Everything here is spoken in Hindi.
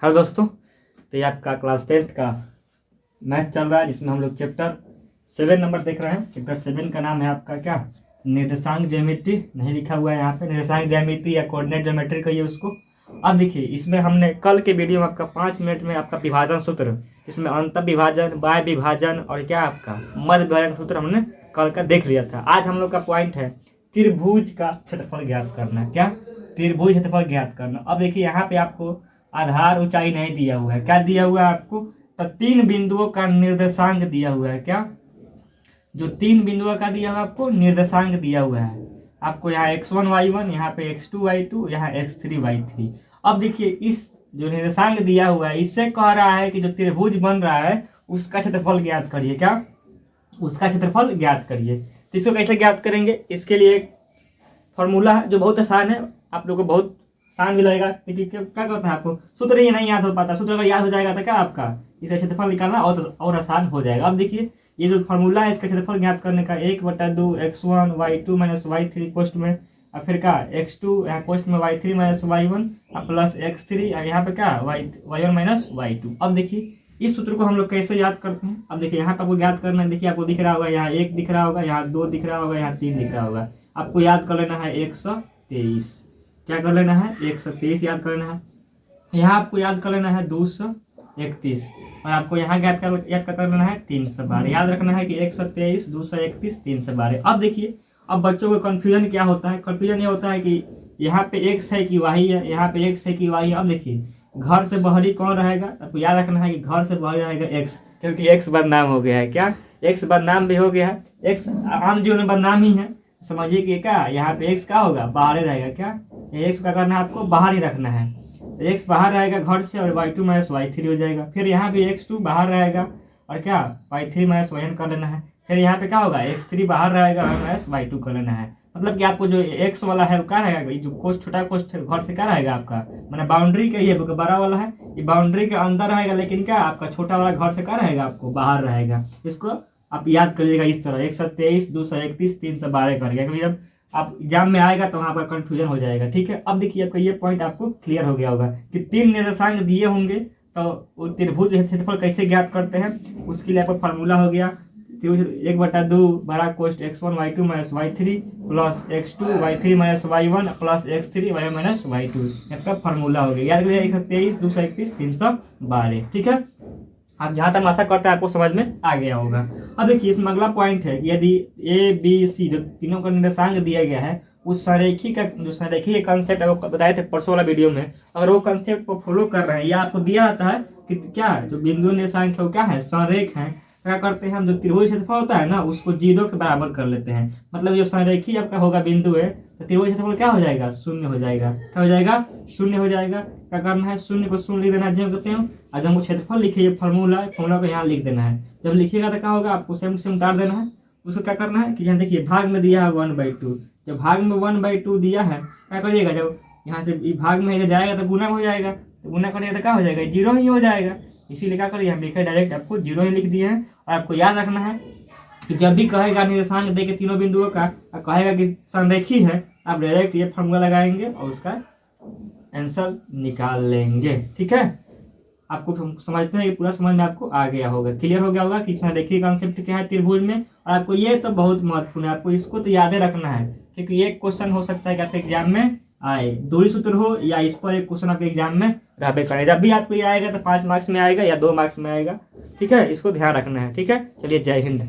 हेलो दोस्तों, तो ये आपका क्लास 10th का मैथ चल रहा है जिसमें हम लोग चैप्टर 7 नंबर देख रहे हैं। चैप्टर 7 का नाम है आपका क्या, निर्देशांक ज्यामिति। नहीं लिखा हुआ है यहाँ पे, निर्देशांक ज्यामिति या कोऑर्डिनेट ज्योमेट्री कहिए उसको। अब देखिए, इसमें हमने कल के वीडियो में आपका 5 मिनट में आपका विभाजन सूत्र, इसमें अंतर विभाजन, बाह्य विभाजन और क्या आपका मध्य विभाजन सूत्र हमने कल का देख लिया था। आज हम लोग का पॉइंट है त्रिभुज का क्षेत्रफल ज्ञात करना। क्या, त्रिभुज क्षेत्रफल ज्ञात करना। अब देखिए यहाँ पे आपको आधार ऊंचाई नहीं दिया हुआ है, क्या दिया हुआ है आपको, तो 3 बिंदुओं का निर्देशांक दिया हुआ है। क्या, जो 3 बिंदुओं का दिया हुआ आपको निर्देशांक दिया हुआ है। आपको यहाँ x1 y1, यहाँ पे x2 y2, यहाँ x3 y3। अब देखिए, इस जो निर्देशांक दिया हुआ है इससे कह रहा है कि जो त्रिभुज बन रहा है उसका क्षेत्रफल ज्ञात करिए। क्या, उसका क्षेत्रफल ज्ञात करिए। तो इसको कैसे ज्ञात करेंगे, इसके लिए एक फॉर्मूला है जो बहुत आसान है, आप लोगों को बहुत आसान भी लगेगा। क्योंकि क्या कहता है, आपको सूत्र ही नहीं याद हो पाता। सूत्र अगर याद हो जाएगा तो क्या आपका इसका क्षेत्रफल निकालना और आसान हो जाएगा। अब देखिए, ये जो फॉर्मूला है इसका क्षेत्रफल ज्ञात करने का 1/2 x1 y2 - y3 कोष्ठ में, और फिर क्या x2 यहाँ कोष्ठ में y3 - y1 प्लस x3 यहाँ पे क्या y1 - y2। अब देखिए, इस सूत्र को हम लोग कैसे याद करते हैं। अब देखिए, यहाँ पे आपको याद करना है। देखिए, आपको दिख रहा होगा यहाँ 1 दिख रहा होगा, यहाँ 2 दिख रहा होगा, यहाँ 3 दिख रहा होगा। आपको याद कर लेना है 123। क्या कर लेना है, 123 याद कर लेना है। यहाँ आपको याद कर लेना है 231, और आपको यहाँ याद कर लेना है 312। याद रखना है कि 123, 231, 312। अब देखिए, अब बच्चों को कंफ्यूजन क्या होता है, कंफ्यूजन ये होता है कि यहाँ पे x है कि y है, यहाँ पे x है कि y है। अब देखिए, घर से बाहरी कौन रहेगा, आपको याद रखना है कि घर से बाहरी रहेगा x, क्योंकि x बदनाम हो गया है। क्या, x बदनाम भी हो गया है। x आम जीवन में बदनाम ही है, समझिए कि क्या यहाँ पे x का होगा बाहर रहेगा। क्या, x का करना है आपको बाहर ही रखना है। तो x बाहर रहेगा घर से, और y2 - y3 हो जाएगा। फिर यहाँ पे x2 बाहर रहेगा, और क्या y3 - y1 कर लेना है। फिर यहाँ पे क्या होगा, x3 बाहर रहेगा और y2 कर लेना है। मतलब कि आपको जो x वाला है वो क्या रहेगा, ये जो कोष्ठ छोटा कोष्ठ घर से क्या रहेगा आपका, मैंने बाउंड्री का, ये बड़ा वाला है ये बाउंड्री के अंदर रहेगा, लेकिन क्या आपका छोटा वाला घर से क्या रहेगा आपको बाहर रहेगा। इसको आप याद करिएगा इस तरह, 123, 231, 312 करिएगा, क्योंकि जब आप एग्जाम में आएगा तो वहाँ पर कंफ्यूजन हो जाएगा। ठीक है, अब देखिए आपका ये पॉइंट आपको क्लियर हो गया होगा कि 3 निर्देशांक दिए होंगे तो वो त्रिभुज क्षेत्रफल कैसे ज्ञात करते हैं। उसके लिए आपका फार्मूला हो गया 1/2 बड़ा कोष्ठ x1 y2 - y3 plus x2 y3 - y1 plus x3 y1 - y2। आपका फार्मूला हो गया। याद करिए 123, 231, 312। ठीक है, आप जहाँ तक आशा करते हैं आपको समझ में आ गया होगा। अब देखिए, इसमें अगला पॉइंट है कि यदि ए बी सी जो तीनों का निर्देशांक दिया गया है, उस संरेखी का जो संरेखी का कंसेप्ट है वो बताए थे परसों वाला वीडियो में, अगर वो कंसेप्ट को फॉलो कर रहे हैं या आपको दिया जाता है कि क्या जो बिंदु निर्देशांक है वो क्या है, संरेख है, क्या करते हैं हम, जो त्रिभुज क्षेत्रफल होता है ना उसको 0 के बराबर कर लेते हैं। मतलब जो संरेखी आपका होगा बिंदु है तो त्रिभुज क्षेत्रफल क्या हो जाएगा, 0 हो जाएगा। क्या हो जाएगा, 0 हो जाएगा। क्या करना है, 0 को 0 लिख देना है जब कहते हैं। और जब हमको क्षेत्रफल लिखे, ये फॉर्मूला को यहाँ लिख देना है। जब लिखिएगा तो क्या होगा, आपको सेम सेम उतार देना है। उसको क्या करना है कि यहाँ देखिए भाग में दिया है 1/2। जब भाग में 1/2 दिया है, क्या करिएगा, जब यहाँ से भाग में इधर जाएगा तो गुना हो जाएगा, तो गुना करिएगा तो क्या हो जाएगा, 0 ही हो जाएगा। इसीलिए क्या करिए, हम लिखे डायरेक्ट आपको 0 ही लिख दिए हैं। और आपको याद रखना है कि जब भी कहेगा निर्देशांक दे के तीनों बिंदुओं का, और कहेगा कि संरेखी है, आप डायरेक्ट ये फॉर्मूला लगाएंगे और उसका आंसर निकाल लेंगे। ठीक है, आपको समझते हैं कि पूरा समझ में आपको आ गया होगा, क्लियर हो गया होगा कि संरेखी कॉन्सेप्ट क्या है त्रिभुज में। और आपको ये तो बहुत महत्वपूर्ण है, आपको इसको तो याद रखना है, क्योंकि एक क्वेश्चन हो सकता है कि आपके एग्जाम में आए, दूरी सूत्र हो या इस पर एक क्वेश्चन आपके एग्जाम में रहबे करे। जब भी आपको ये आएगा तो 5 मार्क्स में आएगा या 2 मार्क्स में आएगा। ठीक है, इसको ध्यान रखना है। ठीक है, चलिए, जय हिंद।